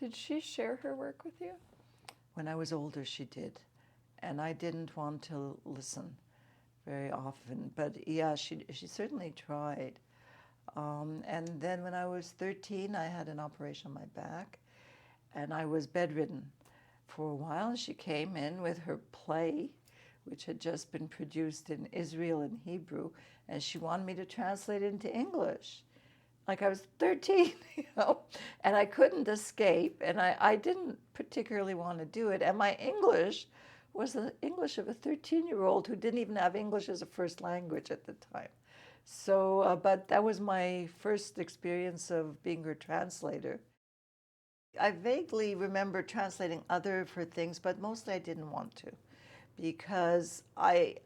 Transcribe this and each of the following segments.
Did she share her work with you? When I was older, she did. And I didn't want to listen very often. But yeah, she certainly tried. And then when I was 13, I had an operation on my back, and I was bedridden for a while. She came in with her play, which had just been produced in Israel in Hebrew, and she wanted me to translate it into English. Like I was 13, and I couldn't escape, and I didn't particularly want to do it. And my English was the English of a 13-year-old who didn't even have English as a first language at the time. So, but that was my first experience of being her translator. I vaguely remember translating other of her things, but mostly I didn't want to because I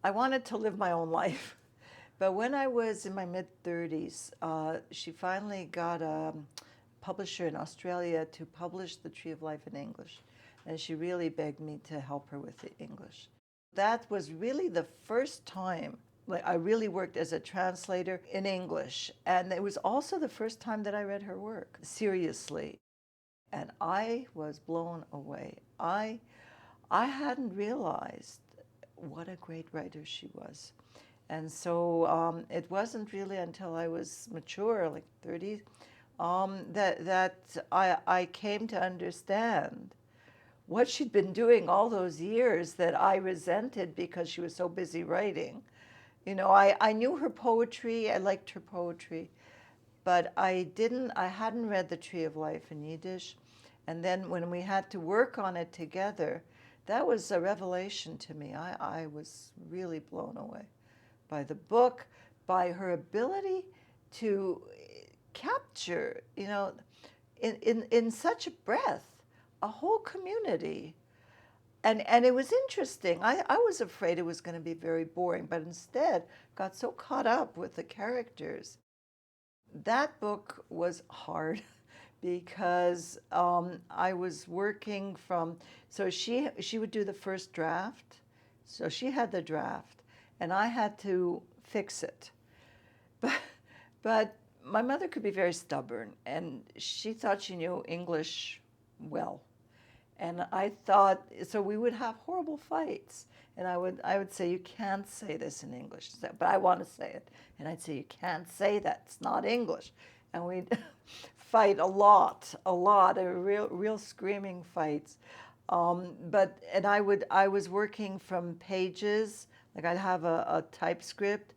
wanted to live my own life. But when I was in my mid-30s, she finally got a publisher in Australia to publish The Tree of Life in English. And she really begged me to help her with the English. That was really the first time like I really worked as a translator in English. And it was also the first time that I read her work seriously. And I was blown away. I hadn't realized what a great writer she was. And so it wasn't really until I was mature, like 30, that I came to understand what she'd been doing all those years that I resented because she was so busy writing. You know, I knew her poetry, I liked her poetry, but I hadn't read The Tree of Life in Yiddish. And then when we had to work on it together, that was a revelation to me. I was really blown away by the book, by her ability to capture, you know, in such a breath, a whole community. And it was interesting. I was afraid it was going to be very boring, but instead got so caught up with the characters. That book was hard because I was working from, so she would do the first draft. So she had the draft, and I had to fix it. But my mother could be very stubborn, and she thought she knew English well. And I thought, so we would have horrible fights. And I would say, you can't say this in English. But I want to say it. And I'd say, you can't say that. It's not English. And we'd fight a lot, real screaming fights. And I was working from pages. Like I'd have a typescript,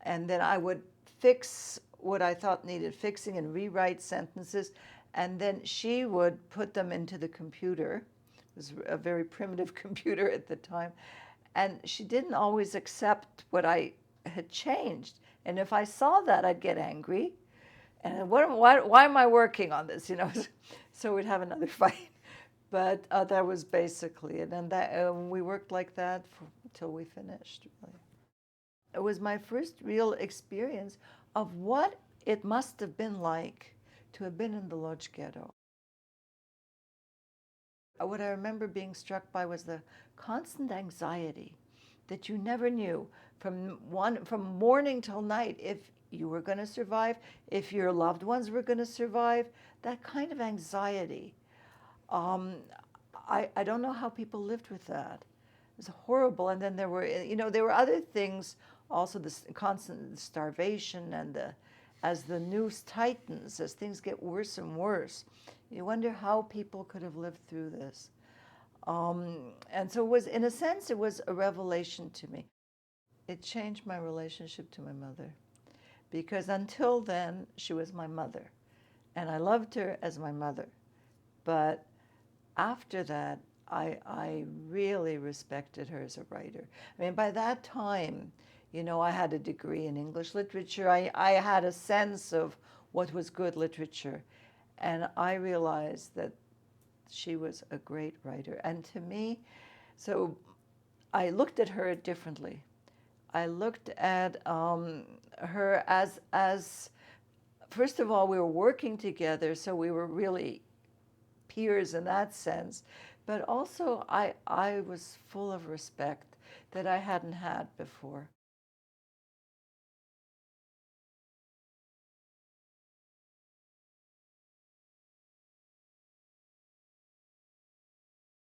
and then I would fix what I thought needed fixing and rewrite sentences. And then she would put them into the computer. It was a very primitive computer at the time. And she didn't always accept what I had changed. And if I saw that, I'd get angry. And why am I working on this? You know, so we'd have another fight. But that was basically it. And we worked like that until we finished, really. It was my first real experience of what it must have been like to have been in the Lodz ghetto. What I remember being struck by was the constant anxiety that you never knew from morning till night if you were going to survive, if your loved ones were going to survive. That kind of anxiety. I don't know how people lived with that. It was horrible. And then there were other things also, the constant starvation and as the noose tightens, as things get worse and worse, you wonder how people could have lived through this. And so it was, in a sense, it was a revelation to me. It changed my relationship to my mother, because until then, she was my mother, and I loved her as my mother. But after that, I really respected her as a writer. I mean, by that time, you know, I had a degree in English literature. I had a sense of what was good literature. And I realized that she was a great writer. And to me, so I looked at her differently. I looked at her as, first of all, we were working together, so we were really peers in that sense. But also, I was full of respect that I hadn't had before.